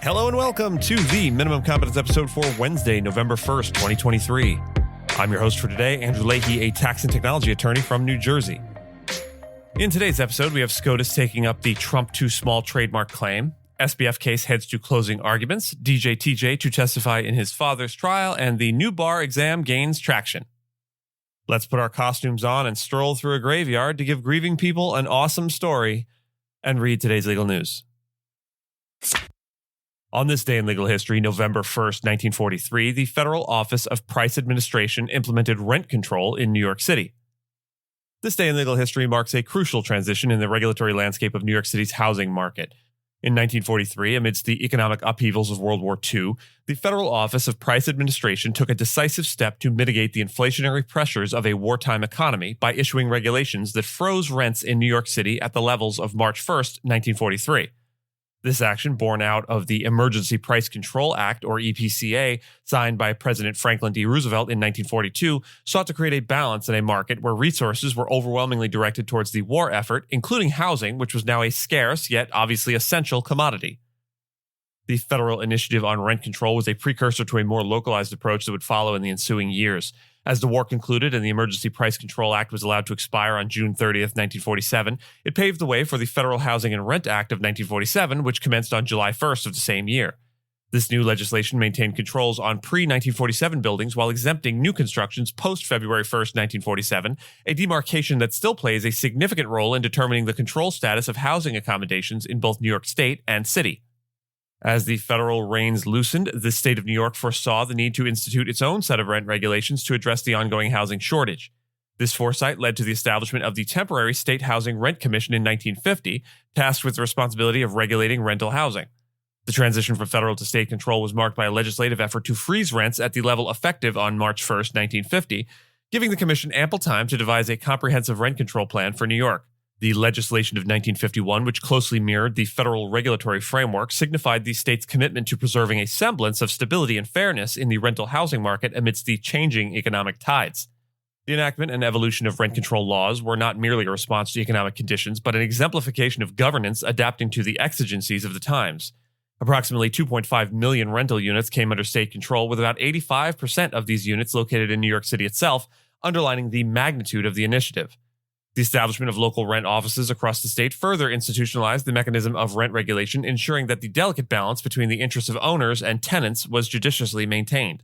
Hello and welcome to the Minimum Competence episode for Wednesday, November 1st, 2023. I'm your host for today, Andrew Leahy, a tax and technology attorney from New Jersey. In today's episode, we have SCOTUS taking up the Trump too small trademark claim, SBF case heads to closing arguments, DJTJ to testify in his father's trial, and the new bar exam gains traction. Let's put our costumes on and stroll through a graveyard to give grieving people an awesome story and read today's legal news. On this day in legal history, November 1st, 1943, the Federal Office of Price Administration implemented rent control in New York City. This day in legal history marks a crucial transition in the regulatory landscape of New York City's housing market. In 1943, amidst the economic upheavals of World War II, the Federal Office of Price Administration took a decisive step to mitigate the inflationary pressures of a wartime economy by issuing regulations that froze rents in New York City at the levels of March 1st, 1943. This action, born out of the Emergency Price Control Act, or EPCA, signed by President Franklin D. Roosevelt in 1942, sought to create a balance in a market where resources were overwhelmingly directed towards the war effort, including housing, which was now a scarce yet obviously essential commodity. The federal initiative on rent control was a precursor to a more localized approach that would follow in the ensuing years. As the war concluded and the Emergency Price Control Act was allowed to expire on June 30th, 1947, it paved the way for the Federal Housing and Rent Act of 1947, which commenced on July 1st of the same year. This new legislation maintained controls on pre-1947 buildings while exempting new constructions post-February 1st, 1947, a demarcation that still plays a significant role in determining the control status of housing accommodations in both New York State and City. As the federal reins loosened, the state of New York foresaw the need to institute its own set of rent regulations to address the ongoing housing shortage. This foresight led to the establishment of the temporary State Housing Rent Commission in 1950, tasked with the responsibility of regulating rental housing. The transition from federal to state control was marked by a legislative effort to freeze rents at the level effective on March 1st, 1950, giving the commission ample time to devise a comprehensive rent control plan for New York. The legislation of 1951, which closely mirrored the federal regulatory framework, signified the state's commitment to preserving a semblance of stability and fairness in the rental housing market amidst the changing economic tides. The enactment and evolution of rent control laws were not merely a response to economic conditions, but an exemplification of governance adapting to the exigencies of the times. Approximately 2.5 million rental units came under state control, with about 85% of these units located in New York City itself, underlining the magnitude of the initiative. The establishment of local rent offices across the state further institutionalized the mechanism of rent regulation, ensuring that the delicate balance between the interests of owners and tenants was judiciously maintained.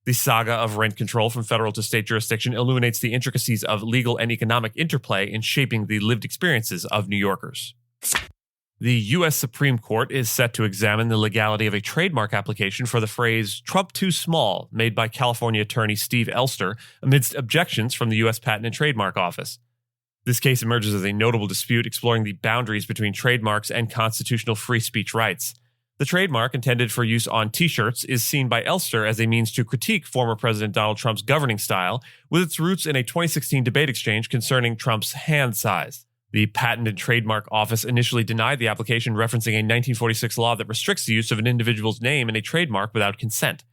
The saga of rent control from federal to state jurisdiction illuminates the intricacies of legal and economic interplay in shaping the lived experiences of New Yorkers. The U.S. Supreme Court is set to examine the legality of a trademark application for the phrase "Trump too small" made by California attorney Steve Elster amidst objections from the U.S. Patent and Trademark Office. This case emerges as a notable dispute exploring the boundaries between trademarks and constitutional free speech rights. The trademark, intended for use on T-shirts, is seen by Elster as a means to critique former President Donald Trump's governing style, with its roots in a 2016 debate exchange concerning Trump's hand size. The Patent and Trademark Office initially denied the application, referencing a 1946 law that restricts the use of an individual's name in a trademark without consent.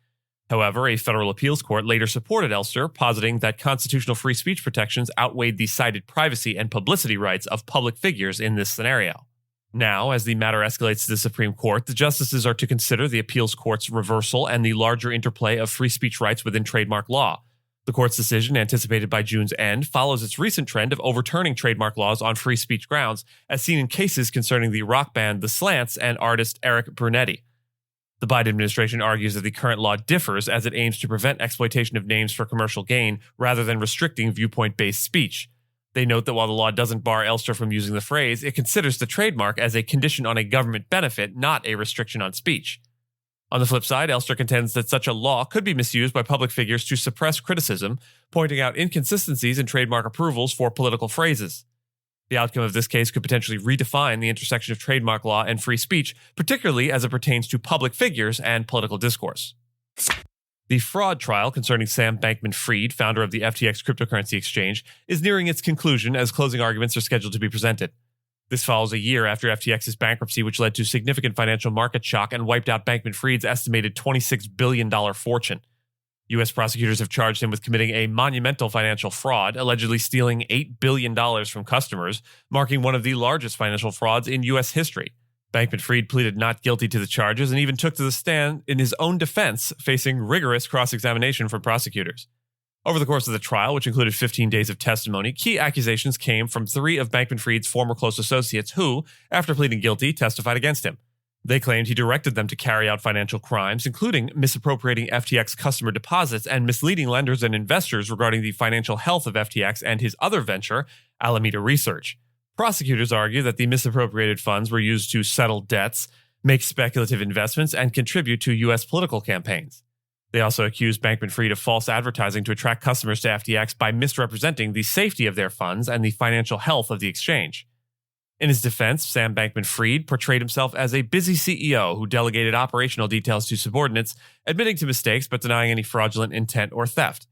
However, a federal appeals court later supported Elster, positing that constitutional free speech protections outweighed the cited privacy and publicity rights of public figures in this scenario. Now, as the matter escalates to the Supreme Court, the justices are to consider the appeals court's reversal and the larger interplay of free speech rights within trademark law. The court's decision, anticipated by June's end, follows its recent trend of overturning trademark laws on free speech grounds, as seen in cases concerning the rock band The Slants and artist Eric Brunetti. The Biden administration argues that the current law differs as it aims to prevent exploitation of names for commercial gain rather than restricting viewpoint-based speech. They note that while the law doesn't bar Elster from using the phrase, it considers the trademark as a condition on a government benefit, not a restriction on speech. On the flip side, Elster contends that such a law could be misused by public figures to suppress criticism, pointing out inconsistencies in trademark approvals for political phrases. The outcome of this case could potentially redefine the intersection of trademark law and free speech, particularly as it pertains to public figures and political discourse. The fraud trial concerning Sam Bankman-Fried, founder of the FTX cryptocurrency exchange, is nearing its conclusion as closing arguments are scheduled to be presented. This follows a year after FTX's bankruptcy, which led to significant financial market shock and wiped out Bankman-Fried's estimated $26 billion fortune. U.S. prosecutors have charged him with committing a monumental financial fraud, allegedly stealing $8 billion from customers, marking one of the largest financial frauds in U.S. history. Bankman-Fried pleaded not guilty to the charges and even took to the stand in his own defense, facing rigorous cross-examination from prosecutors. Over the course of the trial, which included 15 days of testimony, key accusations came from 3 of Bankman-Fried's former close associates who, after pleading guilty, testified against him. They claimed he directed them to carry out financial crimes, including misappropriating FTX customer deposits and misleading lenders and investors regarding the financial health of FTX and his other venture, Alameda Research. Prosecutors argue that the misappropriated funds were used to settle debts, make speculative investments, and contribute to U.S. political campaigns. They also accused Bankman-Fried of false advertising to attract customers to FTX by misrepresenting the safety of their funds and the financial health of the exchange. In his defense, Sam Bankman-Fried portrayed himself as a busy CEO who delegated operational details to subordinates, admitting to mistakes but denying any fraudulent intent or theft.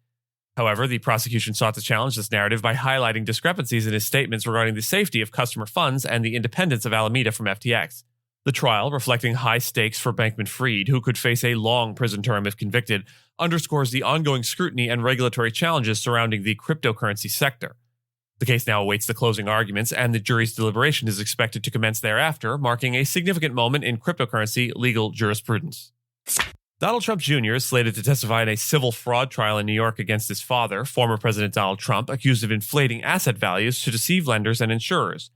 However, the prosecution sought to challenge this narrative by highlighting discrepancies in his statements regarding the safety of customer funds and the independence of Alameda from FTX. The trial, reflecting high stakes for Bankman-Fried, who could face a long prison term if convicted, underscores the ongoing scrutiny and regulatory challenges surrounding the cryptocurrency sector. The case now awaits the closing arguments, and the jury's deliberation is expected to commence thereafter, marking a significant moment in cryptocurrency legal jurisprudence. Donald Trump Jr. is slated to testify in a civil fraud trial in New York against his father, former President Donald Trump, accused of inflating asset values to deceive lenders and insurers.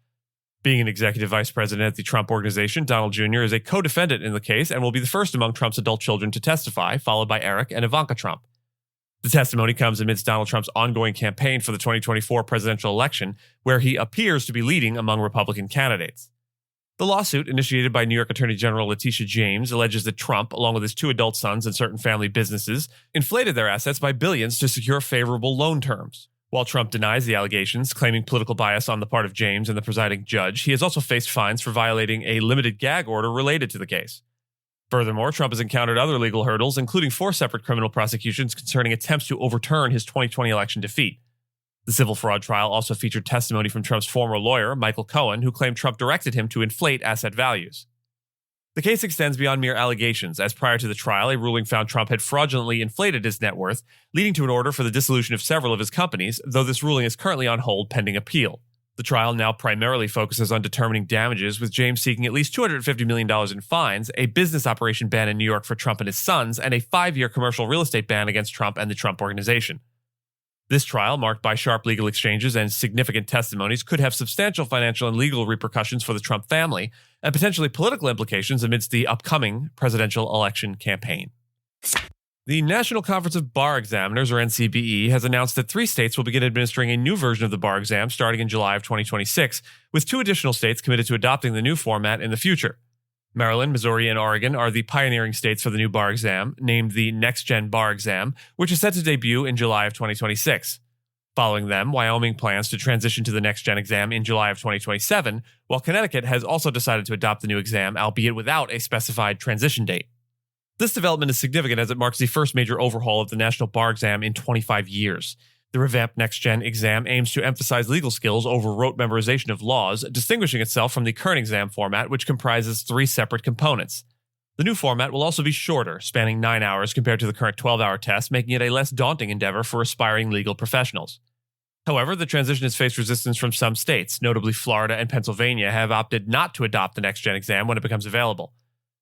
Being an executive vice president at the Trump Organization, Donald Jr. is a co-defendant in the case and will be the first among Trump's adult children to testify, followed by Eric and Ivanka Trump. The testimony comes amidst Donald Trump's ongoing campaign for the 2024 presidential election, where he appears to be leading among Republican candidates. The lawsuit, initiated by New York Attorney General Letitia James, alleges that Trump, along with his 2 adult sons and certain family businesses, inflated their assets by billions to secure favorable loan terms. While Trump denies the allegations, claiming political bias on the part of James and the presiding judge, he has also faced fines for violating a limited gag order related to the case. Furthermore, Trump has encountered other legal hurdles, including 4 separate criminal prosecutions concerning attempts to overturn his 2020 election defeat. The civil fraud trial also featured testimony from Trump's former lawyer, Michael Cohen, who claimed Trump directed him to inflate asset values. The case extends beyond mere allegations, as prior to the trial, a ruling found Trump had fraudulently inflated his net worth, leading to an order for the dissolution of several of his companies, though this ruling is currently on hold pending appeal. The trial now primarily focuses on determining damages, with James seeking at least $250 million in fines, a business operation ban in New York for Trump and his sons, and a 5-year commercial real estate ban against Trump and the Trump Organization. This trial, marked by sharp legal exchanges and significant testimonies, could have substantial financial and legal repercussions for the Trump family, and potentially political implications amidst the upcoming presidential election campaign. The National Conference of Bar Examiners, or NCBE, has announced that 3 states will begin administering a new version of the bar exam starting in July of 2026, with 2 additional states committed to adopting the new format in the future. Maryland, Missouri, and Oregon are the pioneering states for the new bar exam, named the Next Gen Bar Exam, which is set to debut in July of 2026. Following them, Wyoming plans to transition to the Next Gen exam in July of 2027, while Connecticut has also decided to adopt the new exam, albeit without a specified transition date. This development is significant as it marks the first major overhaul of the National Bar Exam in 25 years. The revamped Next Gen exam aims to emphasize legal skills over rote memorization of laws, distinguishing itself from the current exam format, which comprises 3 separate components. The new format will also be shorter, spanning 9 hours compared to the current 12-hour test, making it a less daunting endeavor for aspiring legal professionals. However, the transition has faced resistance from some states, notably Florida and Pennsylvania, have opted not to adopt the Next Gen exam when it becomes available.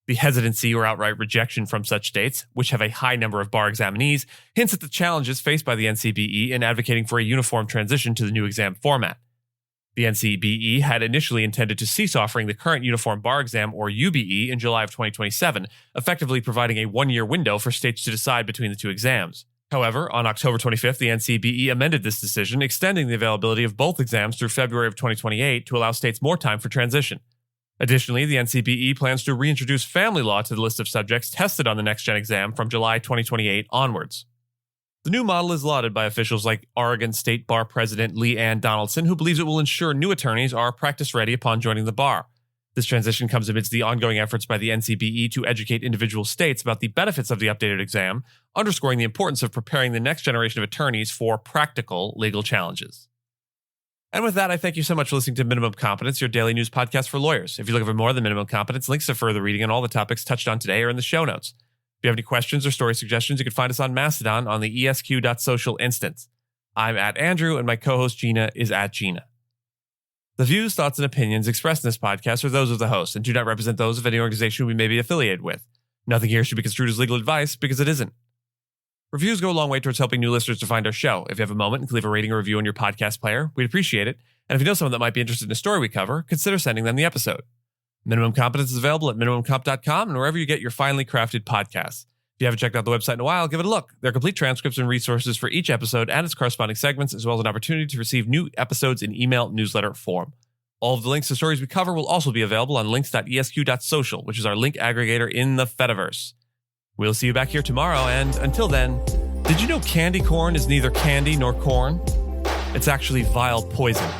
The hesitancy or outright rejection from such states, which have a high number of bar examinees, hints at the challenges faced by the NCBE in advocating for a uniform transition to the new exam format. The NCBE had initially intended to cease offering the current Uniform Bar Exam, or UBE, in July of 2027, effectively providing a 1-year window for states to decide between the 2 exams. However, on October 25th, the NCBE amended this decision, extending the availability of both exams through February of 2028 to allow states more time for transition. Additionally, the NCBE plans to reintroduce family law to the list of subjects tested on the Next Gen exam from July 2028 onwards. The new model is lauded by officials like Oregon State Bar President Lee Ann Donaldson, who believes it will ensure new attorneys are practice-ready upon joining the bar. This transition comes amidst the ongoing efforts by the NCBE to educate individual states about the benefits of the updated exam, underscoring the importance of preparing the next generation of attorneys for practical legal challenges. And with that, I thank you so much for listening to Minimum Competence, your daily news podcast for lawyers. If you're looking for more than Minimum Competence, links to further reading on all the topics touched on today are in the show notes. If you have any questions or story suggestions, you can find us on Mastodon on the esq.social instance. I'm at Andrew, and my co-host Gina is at Gina. The views, thoughts, and opinions expressed in this podcast are those of the host and do not represent those of any organization we may be affiliated with. Nothing here should be construed as legal advice because it isn't. Reviews go a long way towards helping new listeners to find our show. If you have a moment and can leave a rating or review on your podcast player, we'd appreciate it. And if you know someone that might be interested in a story we cover, consider sending them the episode. Minimum Competence is available at minimumcomp.com and wherever you get your finely crafted podcasts. If you haven't checked out the website in a while, give it a look. There are complete transcripts and resources for each episode and its corresponding segments, as well as an opportunity to receive new episodes in email newsletter form. All of the links to stories we cover will also be available on links.esq.social, which is our link aggregator in the Fediverse. We'll see you back here tomorrow, and until then, did you know candy corn is neither candy nor corn? It's actually vile poison.